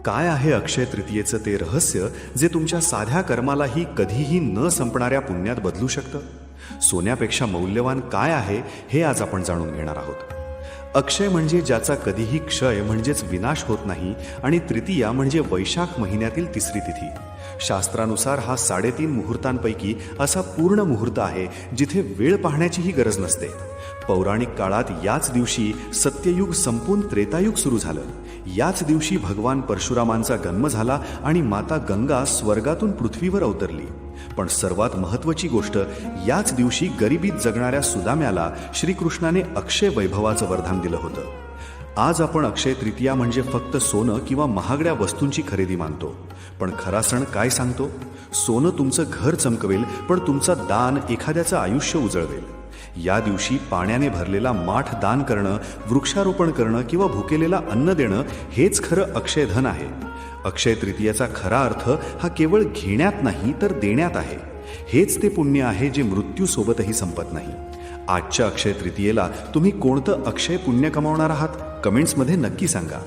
काय आहे अक्षय तृतीयेचं ते रहस्य जे तुमच्या साध्या कर्मालाही कधीही न संपणाऱ्या पुण्यात बदलू शकतं? सोन्यापेक्षा मौल्यवान काय आहे हे आज आपण जाणून घेणार आहोत. अक्षय म्हणजे ज्याचा कधीही क्षय म्हणजेच विनाश होत नाही आणि तृतीया म्हणजे वैशाख महिन्यातील तिसरी तिथी. शास्त्रानुसार हा 3.5 मुहूर्तांपैकी असा पूर्ण मुहूर्त आहे जिथे वेळ पाहण्याचीही गरज नसते. पौराणिक काळात याच दिवशी सत्ययुग संपून त्रेतायुग सुरू झालं. याच दिवशी भगवान परशुरामांचा जन्म झाला आणि माता गंगा स्वर्गातून पृथ्वीवर अवतरली. पण सर्वात महत्त्वाची गोष्ट, याच दिवशी गरिबीत जगणाऱ्या सुदाम्याला श्रीकृष्णाने अक्षय वैभवाचं वरदान दिलं होतं. आज आपण अक्षय तृतीया म्हणजे फक्त सोनं किंवा महागड्या वस्तूंची खरेदी मानतो, पण खरा सण काय सांगतो? सोनं तुमचं घर चमकवेल, पण तुमचं दान एखाद्याचं आयुष्य उजळवेल. या दिवशी पाण्याने भरलेला माठ दान करणं, वृक्षारोपण करणं किंवा भुकेलेला अन्न देणं हेच खरं अक्षय धन आहे. अक्षय तृतीयेचा खरा अर्थ हा केवळ घेण्यात नाही तर देण्यात आहे. हेच ते पुण्य आहे जे मृत्यूसोबतही संपत नाही. आजच्या अक्षय तृतीयेला तुम्ही कोणतं अक्षय पुण्य कमावणार आहात? कमेंट्समध्ये नक्की सांगा.